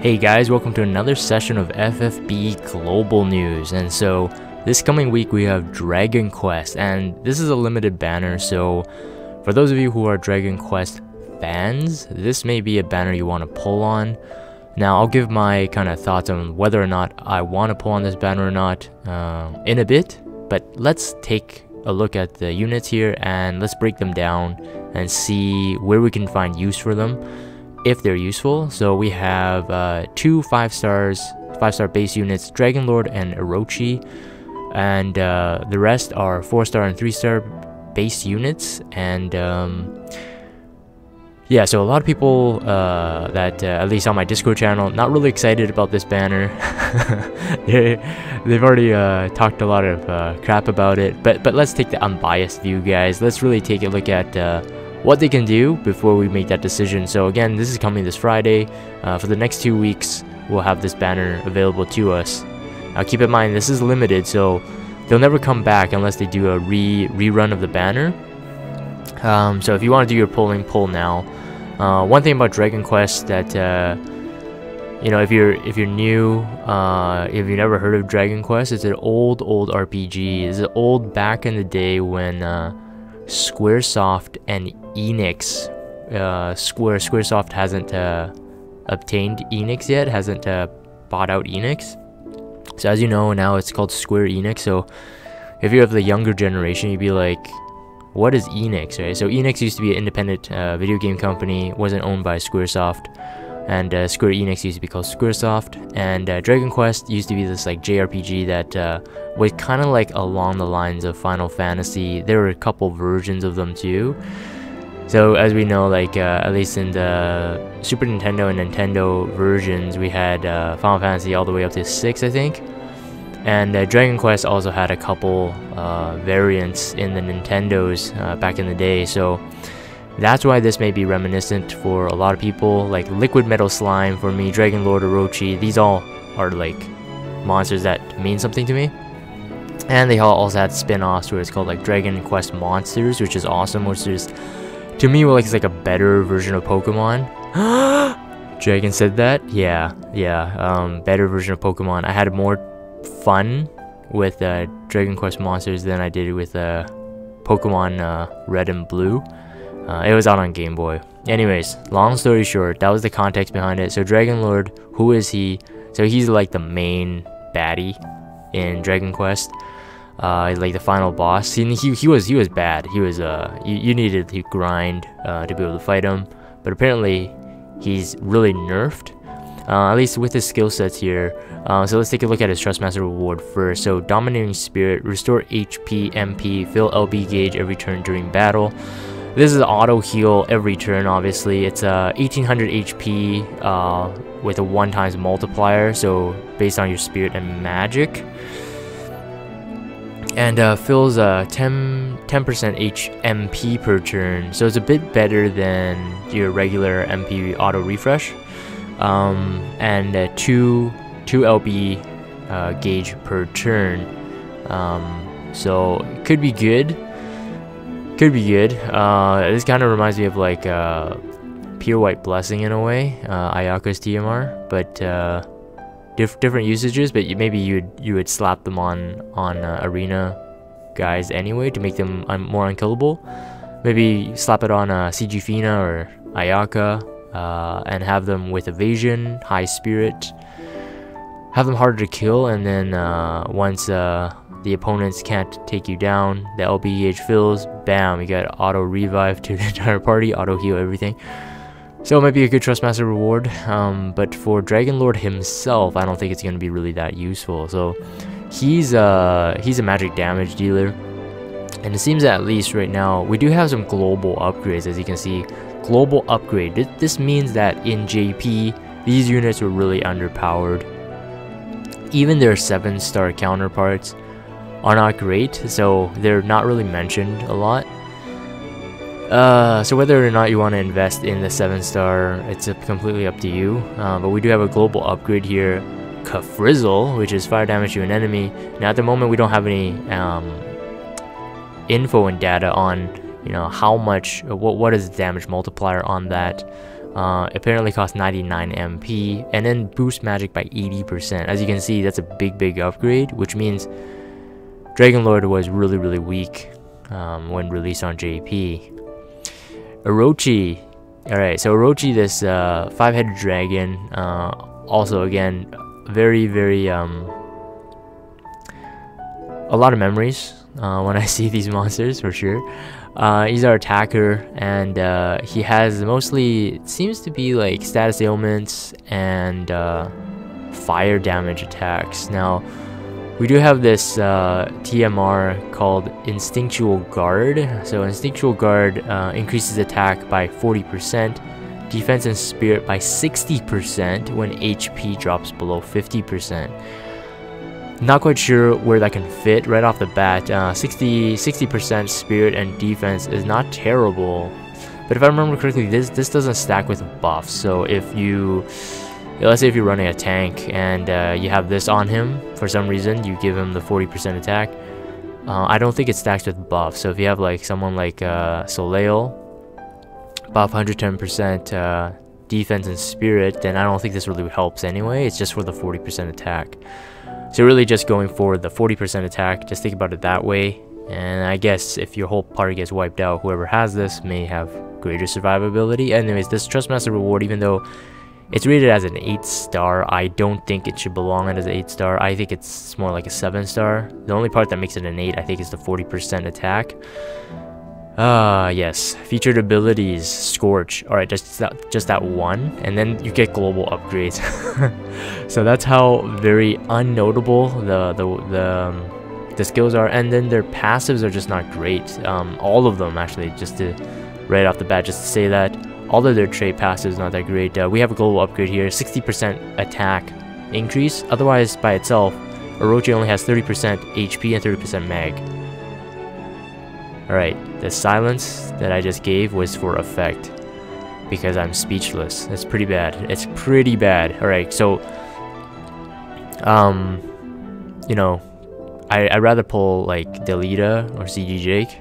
Hey guys, welcome to another session of FFBE Global News. And so this coming week we have Dragon Quest, and this is a limited banner, so for those of you who are Dragon Quest fans, this may be a banner you want to pull on. Now I'll give my kind of thoughts on whether or not I want to pull on this banner or not in a bit, but let's take a look at the units here and let's break them down and see where we can find use for them, if they're useful. So we have two 5-star base units, Dragon Lord and Orochi, and the rest are 4-star and 3-star base units. And yeah, so a lot of people that at least on my Discord channel, not really excited about this banner. They've already talked a lot of crap about it, but let's take the unbiased view, guys. Let's really take a look at what they can do before we make that decision. So again, this is coming this Friday. For the next 2 weeks, we'll have this banner available to us. Now keep in mind, this is limited, so they'll never come back unless they do a rerun of the banner. So if you want to do your polling, poll now. One thing about Dragon Quest that you know, if you're new, if you've never heard of Dragon Quest, it's an old RPG. It's old back in the day when Squaresoft and Enix, Squaresoft hasn't obtained Enix yet, hasn't bought out Enix. So as you know, now it's called Square Enix. So if you're of the younger generation, you'd be like, what is Enix, right? So Enix used to be an independent video game company, wasn't owned by Squaresoft, and Square Enix used to be called Squaresoft. And Dragon Quest used to be this like JRPG that was kind of like along the lines of Final Fantasy. There were a couple versions of them too. So as we know, like at least in the Super Nintendo and Nintendo versions, we had Final Fantasy all the way up to 6, I think. And Dragon Quest also had a couple variants in the Nintendos back in the day. So that's why this may be reminiscent for a lot of people. Like Liquid Metal Slime for me, Dragon Lord, Orochi, these all are like monsters that mean something to me. And they also had spin-offs where it's called like Dragon Quest Monsters, which is awesome, which is, to me, it's like a better version of Pokemon. Dragon said that? Yeah, better version of Pokemon. I had more fun with Dragon Quest Monsters than I did with Pokemon Red and Blue. It was out on Game Boy. Anyways, long story short, that was the context behind it. So Dragon Lord, who is he? So he's like the main baddie in Dragon Quest, like the final boss. He was bad. He was you needed to grind to be able to fight him, but apparently he's really nerfed, at least with his skill sets here. So let's take a look at his Trustmaster reward first. So Dominating Spirit, restore HP, MP, fill LB gauge every turn during battle. This is auto heal every turn, obviously. It's 1800 HP with a 1x multiplier, so based on your spirit and magic. And fills 10% MP per turn, so it's a bit better than your regular MP auto refresh. And 2 LB gauge per turn, so it could be good. This kind of reminds me of like Pure White Blessing in a way, Ayaka's TMR, but different usages. But maybe you would slap them on arena guys anyway to make them more unkillable. Maybe slap it on CG Fina or Ayaka and have them with evasion, high spirit, have them harder to kill, and then once the opponents can't take you down, the LB gauge fills, bam, you got auto revive to the entire party, auto heal everything. So it might be a good Trustmaster reward, but for Dragon Lord himself, I don't think it's going to be really that useful. So he's a magic damage dealer, and it seems that at least right now we do have some global upgrades. As you can see, global upgrade. This means that in JP, these units were really underpowered. Even their 7-star counterparts are not great, so they're not really mentioned a lot. So whether or not you want to invest in the 7-star, it's completely up to you. But we do have a global upgrade here, Kafrizzle, which is fire damage to an enemy. Now at the moment we don't have any info and data on, you know, how much, what is the damage multiplier on that. Apparently costs 99 MP, and then boost magic by 80%. As you can see, that's a big upgrade, which means Dragon Lord was really weak when released on JP. Orochi. Alright, so Orochi, this 5-headed dragon, also again, very a lot of memories when I see these monsters, for sure. He's our attacker, and he has mostly, it seems to be like status ailments and fire damage attacks. Now, we do have this TMR called Instinctual Guard. So Instinctual Guard increases attack by 40%, defense and spirit by 60% when HP drops below 50%. Not quite sure where that can fit right off the bat. 60% spirit and defense is not terrible, but if I remember correctly, this doesn't stack with buffs. So if you, let's say if you're running a tank and you have this on him for some reason, you give him the 40% attack. I don't think it stacks with buffs. So if you have like someone like Soleil, buff 110% defense and spirit, then I don't think this really helps anyway. It's just for the 40% attack. So really just going for the 40% attack, just think about it that way. And I guess if your whole party gets wiped out, whoever has this may have greater survivability. Anyways, this Trustmaster reward, even though it's rated as an 8-star, I don't think it should belong as an 8-star. I think it's more like a 7-star. The only part that makes it an 8, I think, is the 40% attack. Yes, featured abilities, Scorch. Alright, just that one, and then you get global upgrades. So that's how very unnotable the skills are, and then their passives are just not great. All of them, actually, just to right off the bat, just to say that all of their trait passives not that great. We have a global upgrade here, 60% attack increase. Otherwise, by itself, Orochi only has 30% HP and 30% mag. Alright, the silence that I just gave was for effect, because I'm speechless. It's pretty bad. It's pretty bad. Alright, so, you know, I'd rather pull, like, Delita or CG Jake.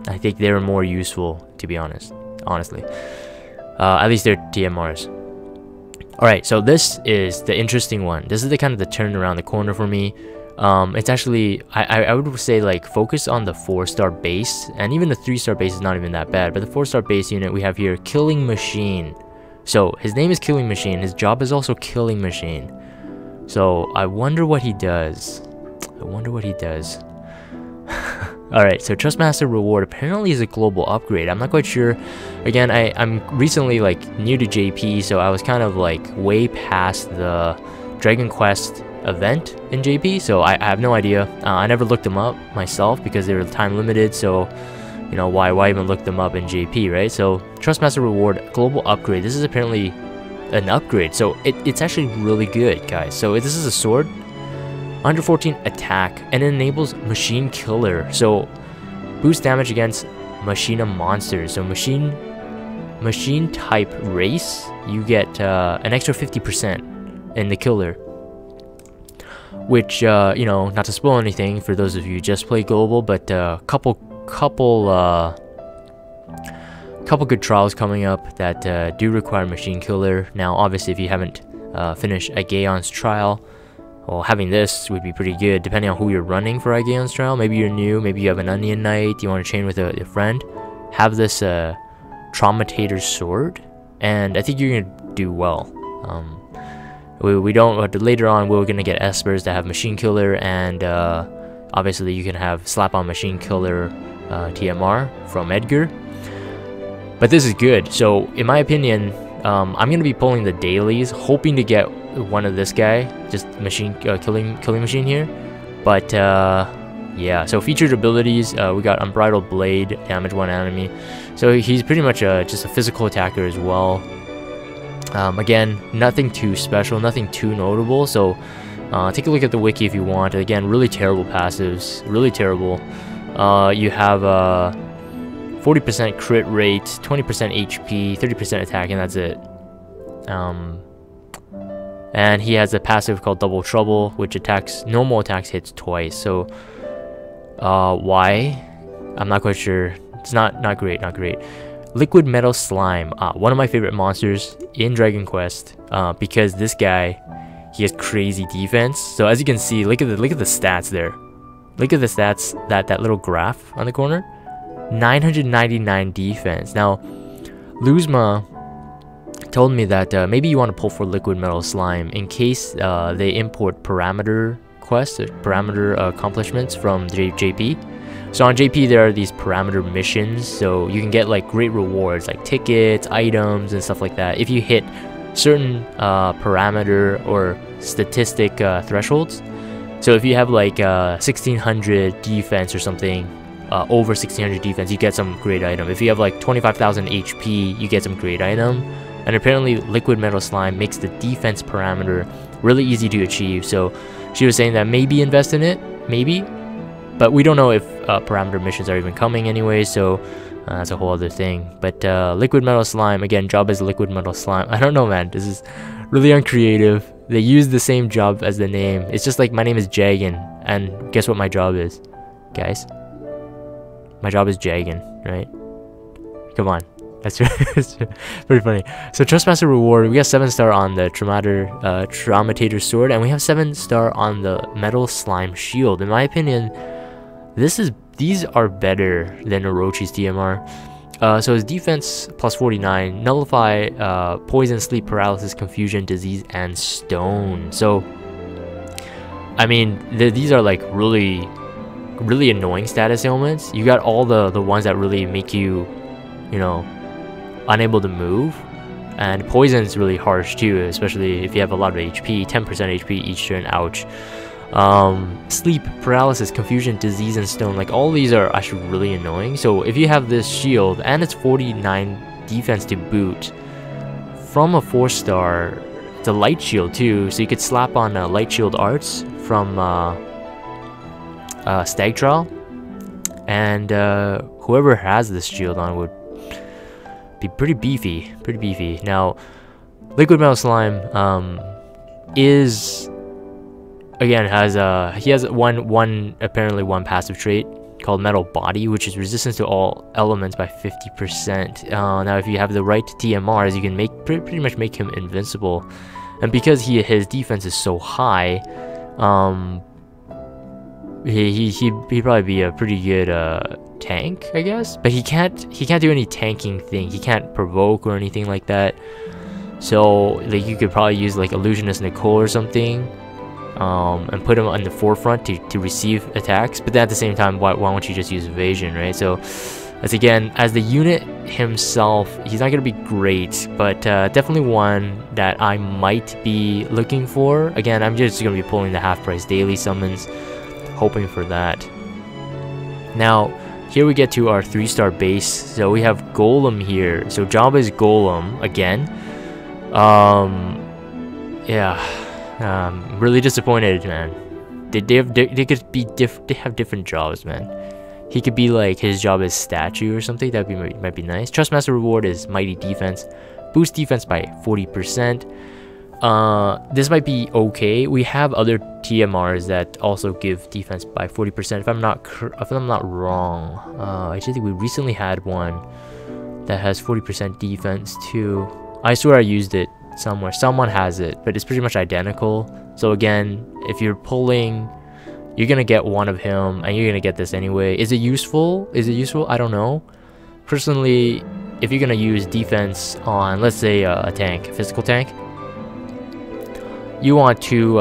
I think they're more useful, to be honest. Honestly. At least they're TMRs. Alright, so this is the interesting one. This is the kind of the turn around the corner for me. It's actually, I would say, like, focus on the 4-star base, and even the 3-star base is not even that bad, but the 4-star base unit we have here, Killing Machine. So his name is Killing Machine, his job is also Killing Machine. So I wonder what he does. Alright, so Trustmaster reward apparently is a global upgrade. I'm not quite sure. Again, I'm recently, like, new to JP, so I was kind of like way past the Dragon Quest event in JP, so I have no idea. I never looked them up myself because they were time limited, so you know, why even look them up in JP, right? So Trustmaster reward, global upgrade. This is apparently an upgrade, so it's actually really good, guys. So this is a sword, 114 attack, and it enables machine killer, so boost damage against machina monsters. So machine type race, you get an extra 50% in the killer, which, you know, not to spoil anything for those of you who just play global, but couple good trials coming up that do require machine killer. Now, obviously, if you haven't finished Agaeon's trial, well, having this would be pretty good, depending on who you're running for Agaeon's trial. Maybe you're new, maybe you have an Onion Knight, you want to chain with a friend. Have this Traumatator sword, and I think you're gonna do well. We don't, later on we're gonna get Espers that have machine killer, and obviously you can have slap on machine killer TMR from Edgar, but this is good. So in my opinion, I'm gonna be pulling the dailies, hoping to get one of this guy, just machine killing machine here. But yeah, so featured abilities, we got Unbridled Blade, damage one enemy, so he's pretty much just a physical attacker as well. Again, nothing too special, nothing too notable, so take a look at the wiki if you want. Again, really terrible passives, really terrible. You have 40% crit rate, 20% HP, 30% attack, and that's it. And he has a passive called Double Trouble, which normal attacks hits twice. So why? I'm not quite sure. It's not great. Liquid Metal Slime, one of my favorite monsters in Dragon Quest, because this guy, he has crazy defense. So as you can see, look at the stats there. Look at the stats, that little graph on the corner. 999 defense. Now, Luzma told me that maybe you want to pull for Liquid Metal Slime in case they import parameter quests, or parameter accomplishments from JP. So on JP there are these parameter missions, so you can get like great rewards like tickets, items, and stuff like that if you hit certain parameter or statistic thresholds. So if you have like 1600 defense or something, over 1600 defense, you get some great item. If you have like 25,000 HP, you get some great item. And apparently Liquid Metal Slime makes the defense parameter really easy to achieve. So she was saying that maybe invest in it, maybe, but we don't know if parameter missions are even coming anyway, so that's a whole other thing. But Liquid Metal Slime, again, job is Liquid Metal Slime. I don't know, man, this is really uncreative. They use the same job as the name. It's just like my name is Jagan, and guess what my job is, guys? My job is Jagan, right? Come on. That's pretty funny. So Trustmaster reward, we got 7-star on the Traumatator sword, and we have 7-star on the Metal Slime shield. In my opinion, these are better than Orochi's TMR. So his defense plus 49, nullify poison, sleep, paralysis, confusion, disease, and stone. So I mean, these are like really annoying status ailments. You got all the ones that really make you, you know, unable to move, and poison's really harsh too, especially if you have a lot of HP. 10% HP each turn, ouch. Sleep, paralysis, confusion, disease, and stone, like all these are actually really annoying. So if you have this shield and it's 49 defense to boot from a 4-star, it's a light shield too, so you could slap on light shield arts from Stag Trial, and whoever has this shield on would be pretty beefy. Now, Liquid Metal Slime is, again, he has apparently one passive trait called Metal Body, which is resistance to all elements by 50%. Now, if you have the right TMRs, you can pretty much make him invincible, and because his defense is so high, he'd probably be a pretty good tank, I guess. But he can't do any tanking thing. He can't provoke or anything like that. So like you could probably use like Illusionist Nicole or something, and put him on the forefront to receive attacks. But then at the same time, why don't you just use evasion, right? So that's, again, as the unit himself, he's not gonna be great, but definitely one that I might be looking for. Again, I'm just gonna be pulling the half-price daily summons, hoping for that. Now, here we get to our 3-star base. So we have Golem here. So job is Golem again. Really disappointed, man. They have different jobs, man. He could be like, his job is statue or something. That might be nice. Trustmaster reward is mighty defense, boost defense by 40%. This might be okay. We have other TMRs that also give defense by 40%. If I'm not wrong, I think we recently had one that has 40% defense too. I swear I used it somewhere. Someone has it, but it's pretty much identical. So again, if you're pulling, you're gonna get one of him, and you're gonna get this anyway. Is it useful? I don't know. Personally, if you're gonna use defense on, let's say, a tank, a physical tank, you want 2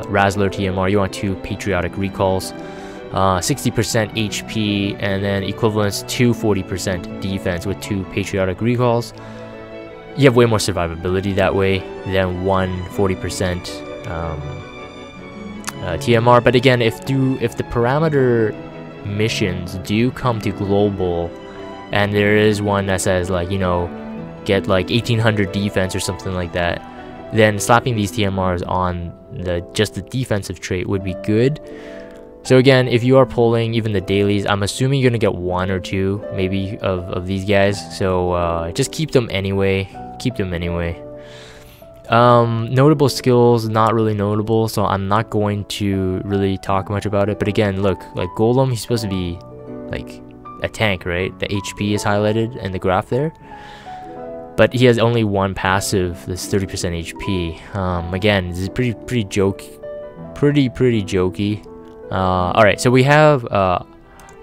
Razzler TMR, you want 2 Patriotic Recalls, 60% HP, and then equivalents to 40% defense with 2 Patriotic Recalls. You have way more survivability that way than 40% TMR. But again, if the parameter missions do come to global, and there is one that says, like, you know, get like 1800 defense or something like that, then slapping these TMRs on just the defensive trait would be good. So again, if you are pulling even the dailies, I'm assuming you're gonna get 1 or 2 maybe of these guys. So just keep them anyway. Notable skills, not really notable, so I'm not going to really talk much about it. But again, look, like Golem, he's supposed to be like a tank, right? The HP is highlighted in the graph there. But he has only one passive, this 30% HP. Again, this is pretty jokey. Pretty jokey. Alright, so we have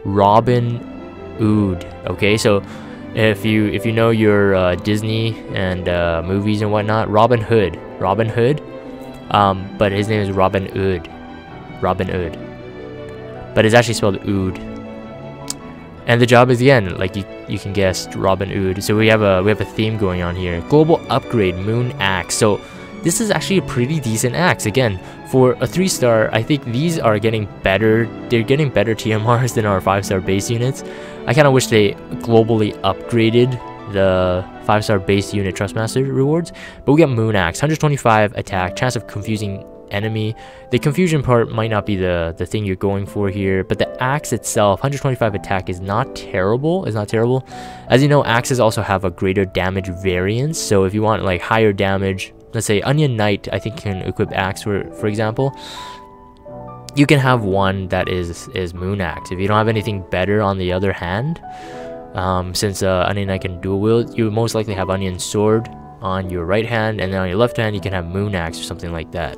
Robbin Hood. Okay, so if you know your Disney and movies and whatnot, Robbin Hood, but his name is Robbin Hood, but it's actually spelled Ood. And the job is, again, like you can guess, Robbin Hood. So we have a theme going on here. Global upgrade, Moon Axe. So this is actually a pretty decent axe. Again, for a 3-star, I think these are getting better. They're getting better TMRs than our 5-star base units. I kind of wish they globally upgraded the 5-star base unit Trustmaster rewards. But we got Moon Axe, 125 attack, chance of confusing enemy. The confusion part might not be the thing you're going for here, but the axe itself, 125 attack, is not terrible. As you know, axes also have a greater damage variance. So if you want like higher damage, let's say Onion Knight, I think can equip axe for example. You can have one that is Moon Axe. If you don't have anything better on the other hand, since Onion Knight can dual wield, you most likely have Onion Sword on your right hand, and then on your left hand you can have Moon Axe or something like that.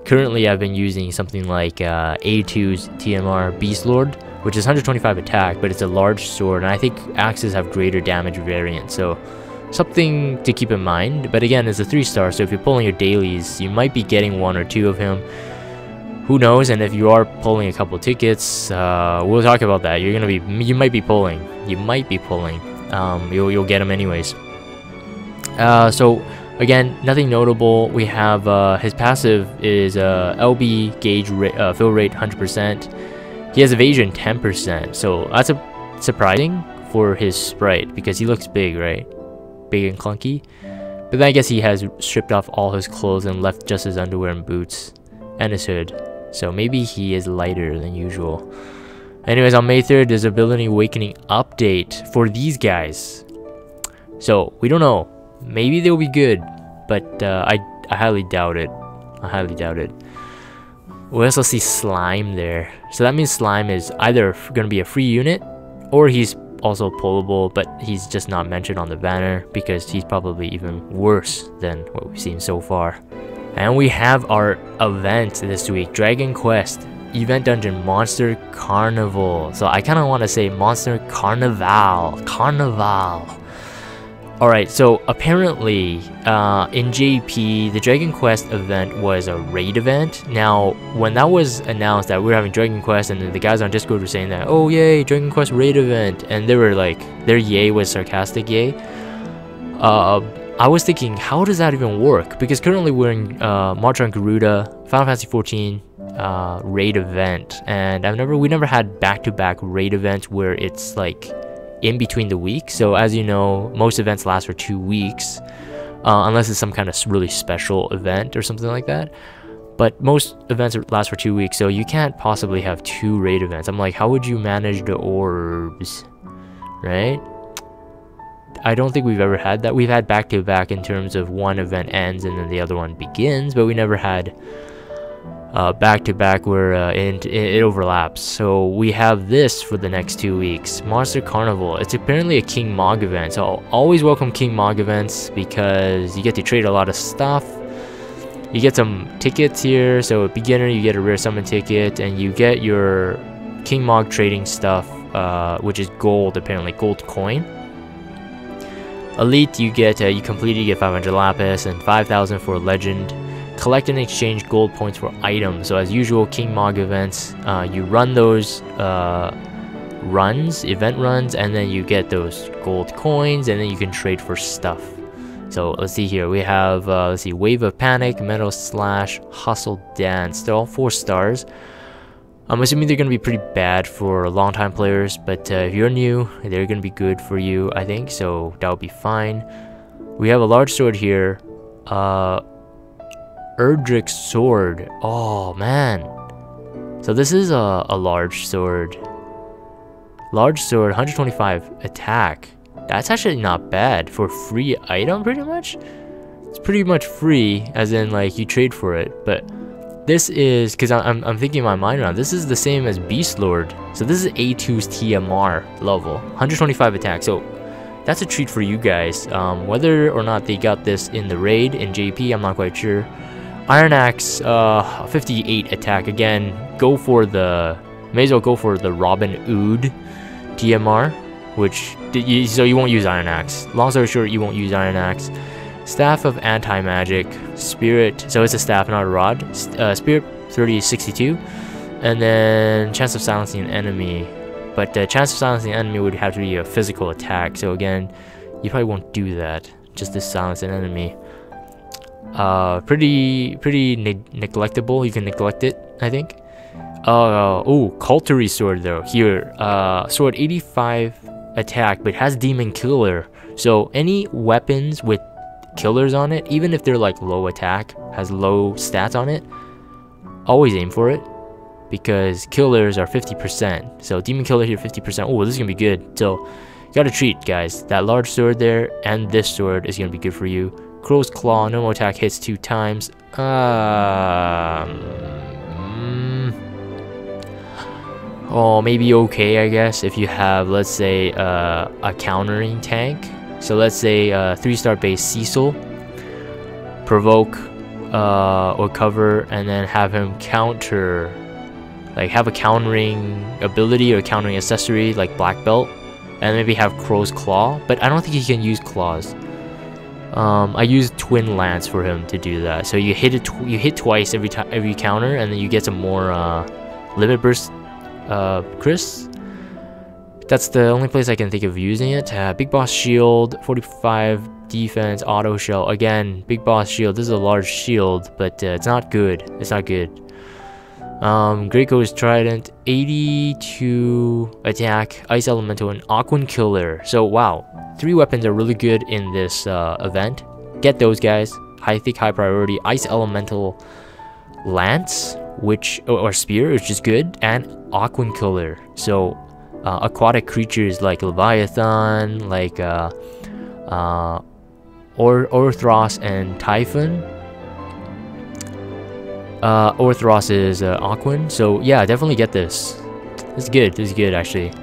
Currently, I've been using something like A2's TMR Beast Lord, which is 125 attack, but it's a large sword, and I think axes have greater damage variance, so something to keep in mind. But again, it's a 3-star, so if you're pulling your dailies, you might be getting 1 or 2 of him. Who knows? And if you are pulling a couple tickets, we'll talk about that. You might be pulling. You'll get them anyways. So again, nothing notable. We have his passive is LB gauge fill rate 100%. He has evasion 10%, so that's surprising for his sprite because he looks big, right? Big and clunky. But then I guess he has stripped off all his clothes and left just his underwear and boots and his hood. So maybe he is lighter than usual. Anyways, on May 3rd, there's Ability Awakening update for these guys. So we don't know. Maybe they'll be good, but I highly doubt it. We also see Slime there. So that means Slime is either going to be a free unit, or he's also pullable, but he's just not mentioned on the banner because he's probably even worse than what we've seen so far. And we have our event this week, Dragon Quest Event Dungeon Monster Carnival. So I kind of want to say Monster Carnival. Alright, so apparently in JP, the Dragon Quest event was a raid event. Now, when that was announced that we were having Dragon Quest, and the guys on Discord were saying that, oh yay, Dragon Quest raid event, and they were like, their yay was sarcastic yay. I was thinking, how does that even work? Because currently we're in March on Garuda, Final Fantasy 14 raid event, and we never had back-to-back raid events where it's like in between the week. So as you know, most events last for 2 weeks, unless it's some kind of really special event or something like that. But most events last for 2 weeks, so you can't possibly have 2 raid events. I'm like, how would you manage the orbs, right? I don't think we've ever had that. We've had back-to-back in terms of one event ends and then the other one begins, but we never had back-to-back where it overlaps. So we have this for the next 2 weeks, Monster Carnival. It's apparently a King Mog event, so I'll always welcome King Mog events because you get to trade a lot of stuff. You get some tickets here. So a beginner, you get a rare summon ticket, and you get your King Mog trading stuff, which is gold, apparently gold coin. Elite, you get you get 500 lapis and 5,000 for legend. Collect and exchange gold points for items. So as usual, King Mog events, you run those event runs, and then you get those gold coins, and then you can trade for stuff. So let's see here. We have let's see, Wave of Panic, Metal Slash, Hustle Dance. They're all 4 stars. I'm assuming they're going to be pretty bad for long-time players, but if you're new, they're going to be good for you, I think, so that would be fine. We have a large sword here. Erdrick's sword. Oh, man. So this is a large sword. Large sword, 125 attack. That's actually not bad for free item, pretty much. It's pretty much free, as in, like, you trade for it, but this is, because I'm thinking my mind around, this is the same as Beast Lord. So this is A2's TMR level, 125 attack. So that's a treat for you guys. Whether or not they got this in the raid in JP, I'm not quite sure. Iron Axe, 58 attack. Again, may as well go for the Robbin Hood TMR, so you won't use Iron Axe. Long story short, you won't use Iron Axe. Staff of Anti-Magic, Spirit, so it's a staff, not a rod. Spirit 3062, and then Chance of Silencing an Enemy. But Chance of Silencing an Enemy would have to be a physical attack, so again, you probably won't do that. Just to silence an enemy. Pretty neglectable. You can neglect it, I think. Oh, Cultery Sword though. Here, sword 85 attack, but has Demon Killer. So any weapons with killers on it, even if they're like low attack, has low stats on it, always aim for it, because killers are 50%. So Demon Killer here 50%. Oh, this is gonna be good. So you gotta treat, guys. That large sword there and this sword is gonna be good for you. Crow's Claw, normal attack hits 2 times. Oh, maybe okay, I guess, if you have, let's say, a countering tank. So let's say 3-star base Cecil, provoke or cover, and then have him counter, like have a countering ability or countering accessory like Black Belt, and maybe have Crow's Claw. But I don't think he can use claws. I used Twin Lance for him to do that. So you hit twice every counter, and then you get some more limit burst Chris. That's the only place I can think of using it. Big Boss Shield, 45 defense, auto shell. Again, Big Boss Shield. This is a large shield, but it's not good. It's not good. Great Ghost Trident, 82 attack, Ice Elemental, and Aquan Killer. So wow, 3 weapons are really good in this event. Get those guys. I think high priority. Ice Elemental Lance, or Spear, which is good, and Aquan Killer. So aquatic creatures like Leviathan, like Orthros and Typhon. Orthros is Aquan, so yeah, definitely get this. This is good actually.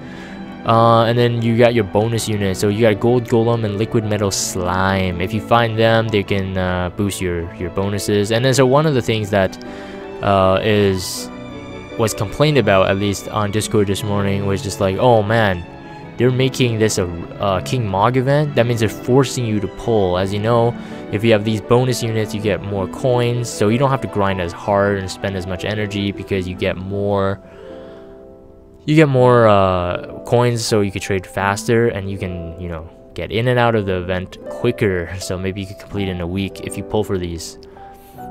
And then you got your bonus units. So you got Gold Golem and Liquid Metal Slime. If you find them, they can boost your bonuses. And then so one of the things that was complained about, at least on Discord this morning, was just like, oh man, they're making this a King Mog event. That means they're forcing you to pull. As you know, if you have these bonus units, you get more coins, so you don't have to grind as hard and spend as much energy, because you get more coins, so you can trade faster, and you can, you know, get in and out of the event quicker. So maybe you could complete in a week if you pull for these.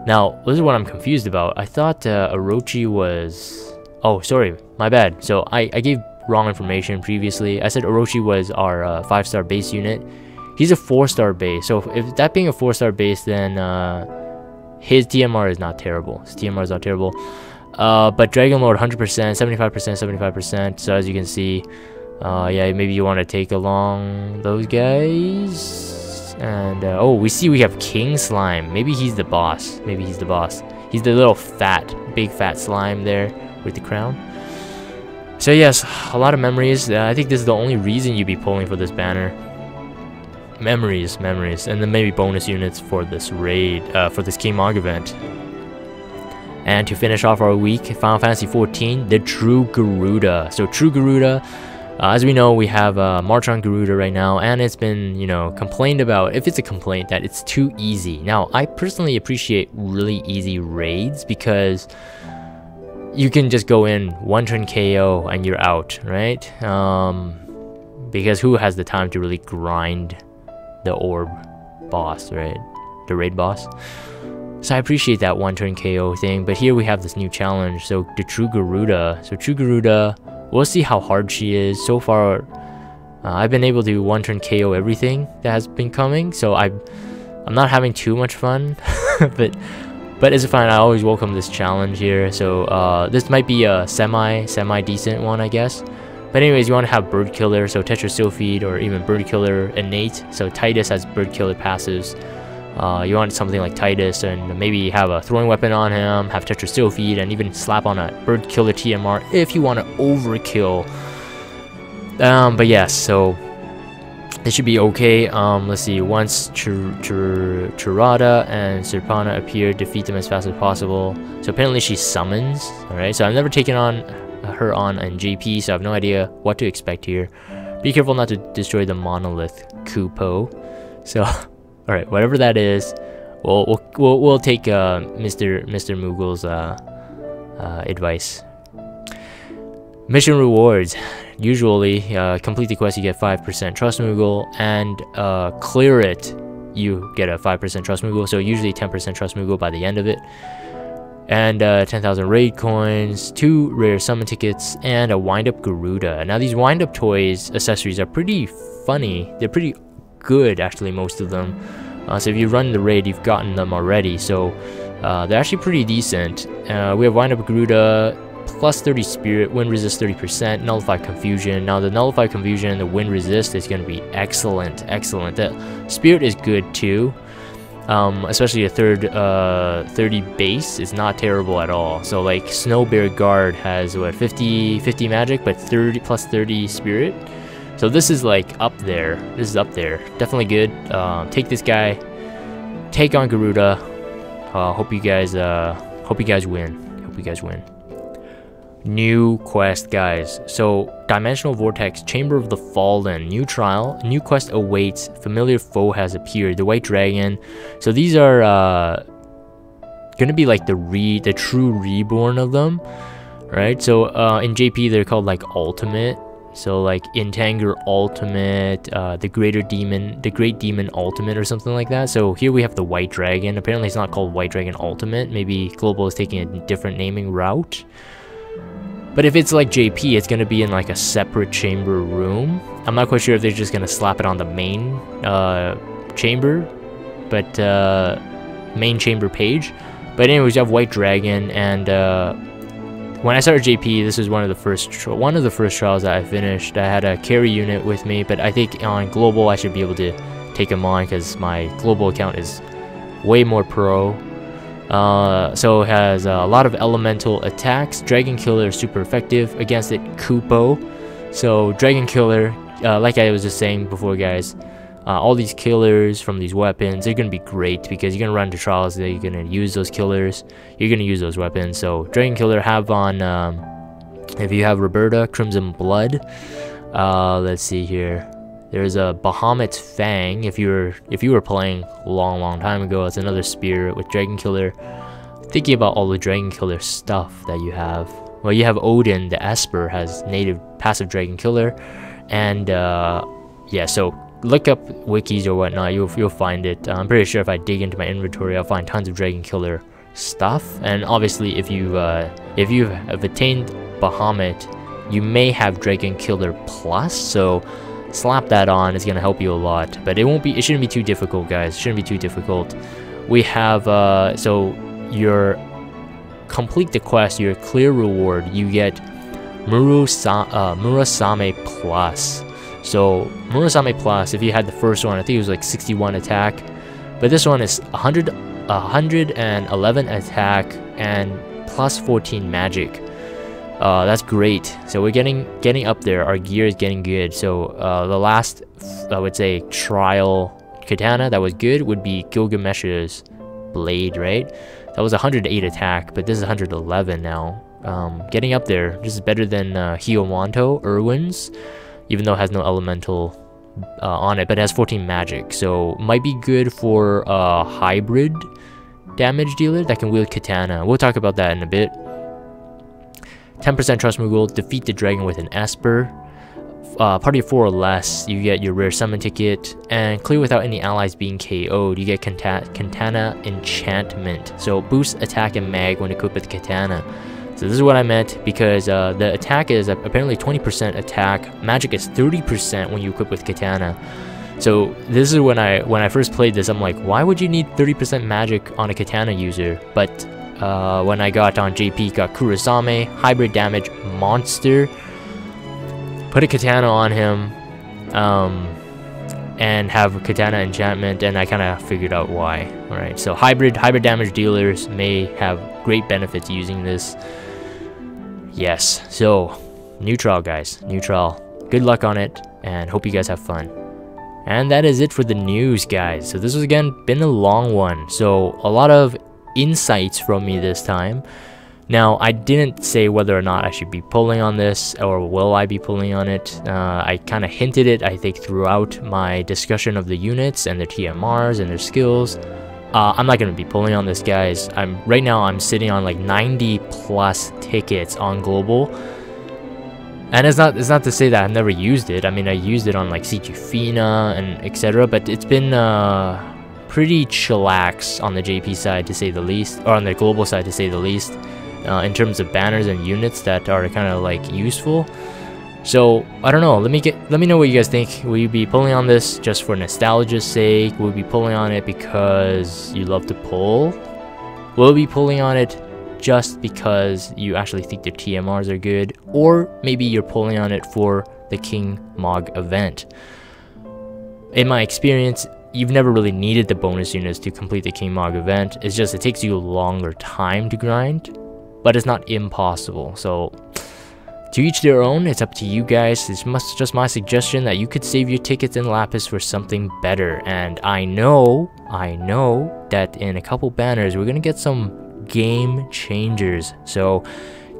Now, this is what I'm confused about. I thought Orochi was... Oh, sorry, my bad. So I gave wrong information previously. I said Orochi was our 5-star base unit. He's a 4-star base. So if that being a 4-star base, then his TMR is not terrible. But Dragon Lord 100%, 75%. So as you can see, yeah, maybe you want to take along those guys. And oh, we have King Slime. Maybe he's the boss. He's the little big fat slime there with the crown. So yes, a lot of memories. I think this is the only reason you'd be pulling for this banner. Memories, and then maybe bonus units for this raid, for this King Mog event. And to finish off our week, Final Fantasy XIV, the True Garuda. So True Garuda, as we know, we have March on Garuda right now, and it's been, you know, complained about, if it's a complaint, that it's too easy. Now, I personally appreciate really easy raids, because you can just go in, 1-turn KO, and you're out, right? Because who has the time to really grind the orb boss, right? The raid boss. So I appreciate that 1-turn KO thing, but here we have this new challenge. So the True Garuda. So True Garuda, we'll see how hard she is. So far, I've been able to 1-turn KO everything that has been coming. So I'm not having too much fun, but it's fine. I always welcome this challenge here. So this might be a semi decent one, I guess. But anyways, you want to have Bird Killer, so Tetra Sylphid, or even Bird Killer innate. So Titus has Bird Killer passives. You want something like Titus, and maybe have a throwing weapon on him, have Tetra Steel Feed, and even slap on a Bird Killer TMR if you want to overkill. But yes, so this should be okay. Let's see. Once Chirada and Serpana appear, defeat them as fast as possible. So apparently she summons. All right. So I've never taken her on in JP, so I have no idea what to expect here. Be careful not to destroy the monolith Kupo. So, all right, whatever that is, we'll take Mr. Moogle's advice. Mission rewards. Usually, complete the quest, you get 5% Trust Moogle, and clear it, you get a 5% Trust Moogle, so usually 10% Trust Moogle by the end of it. And 10,000 raid coins, 2 rare summon tickets, and a wind-up Garuda. Now, these wind-up toys, accessories, are pretty funny. They're pretty good, actually, most of them. So if you run the raid, you've gotten them already, so they're actually pretty decent. We have wind-up Garuda, plus 30 spirit, wind resist 30%, nullify confusion. Now the nullify confusion and the wind resist is going to be excellent. The spirit is good too, especially a 30 base is not terrible at all. So like Snow Bear Guard has what, 50 magic, but 30 plus 30 spirit. So this is like up there. This is up there. Definitely good. Take this guy. Take on Garuda. Hope you guys win. New quest, guys. So Dimensional Vortex, Chamber of the Fallen, new trial, new quest awaits, familiar foe has appeared, the White Dragon. So these are gonna be like the true reborn of them, right? So in JP they're called like ultimate. So like Intanger Ultimate, the Great Demon Ultimate or something like that. So here we have the White Dragon. Apparently it's not called White Dragon Ultimate. Maybe Global is taking a different naming route. But if it's like JP, it's going to be in like a separate chamber room. I'm not quite sure if they're just going to slap it on the main chamber, but main chamber page. But anyways, you have White Dragon, and when I started JP, this was one of the first trials that I finished. I had a carry unit with me, but I think on global I should be able to take him on because my global account is way more pro. So it has a lot of elemental attacks. Dragon Killer is super effective against it. Kupo. So Dragon Killer, like I was just saying before, guys, all these killers from these weapons, they're gonna be great because you're gonna run into trials that you're gonna use those killers. You're gonna use those weapons. So Dragon Killer, have on if you have Roberta, Crimson Blood. Let's see here. There's a Bahamut's Fang. If you were playing a long time ago, it's another spirit with Dragon Killer. Thinking about all the Dragon Killer stuff that you have. Well, you have Odin, the Esper, has native passive Dragon Killer, and yeah. So look up wikis or whatnot. You'll find it. I'm pretty sure if I dig into my inventory, I'll find tons of Dragon Killer stuff. And obviously, if you have attained Bahamut, you may have Dragon Killer Plus. So slap that on, is gonna help you a lot, but it shouldn't be too difficult, guys. It shouldn't be too difficult. We have so your complete the quest, your clear reward, you get Murasame Plus. So Murasame Plus, if you had the first one, I think it was like 61 attack, but this one is 111 attack and plus 14 magic. That's great. So we're getting up there. Our gear is getting good. So the last, I would say, trial katana that was good would be Gilgamesh's blade, right? That was 108 attack, but this is 111 now. Getting up there. This is better than Hiomanto Irwin's, even though it has no elemental on it, but it has 14 magic. So might be good for a hybrid damage dealer that can wield katana. We'll talk about that in a bit. 10% Trust Moogle, defeat the dragon with an Esper. Party of 4 or less, you get your rare summon ticket, and clear without any allies being KO'd. You get Katana Enchantment. So boost attack and mag when equipped with Katana. So this is what I meant, because the attack is apparently 20% attack. Magic is 30% when you equip with Katana. So this is when I first played this, I'm like, why would you need 30% magic on a Katana user? But when I got on JP, got Kurosame, hybrid damage monster. Put a katana on him. and have Katana enchantment, and I kind of figured out why. Alright, so hybrid damage dealers may have great benefits using this. Yes, so new trial, guys, new trial. Good luck on it, and hope you guys have fun. And that is it for the news, guys. So this was, again, been a long one, so a lot of insights from me this time. Now, I didn't say whether or not I should be pulling on this, or will I be pulling on it. I kind of hinted it, I think, throughout my discussion of the units and their TMRs and their skills. I'm not going to be pulling on this, guys. Right now I'm sitting on like 90 plus tickets on global, and it's not to say that I've never used it. I mean, I used it on like CG Fina and etc., but it's been pretty chillax on the JP side, to say the least, or on the global side, to say the least, in terms of banners and units that are kind of like useful. So I don't know, let me know what you guys think. Will you be pulling on this just for nostalgia's sake? Will you be pulling on it because you love to pull? Will you be pulling on it just because you actually think their TMRs are good? Or maybe you're pulling on it for the King Mog event. In my experience, you've never really needed the bonus units to complete the King Mog event. It's just it takes you a longer time to grind, but it's not impossible. So to each their own, it's up to you guys. It's just my suggestion that you could save your tickets in Lapis for something better. And I know that in a couple banners, we're gonna get some game changers. So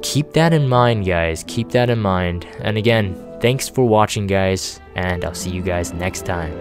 keep that in mind, guys. Keep that in mind. And again, thanks for watching, guys, and I'll see you guys next time.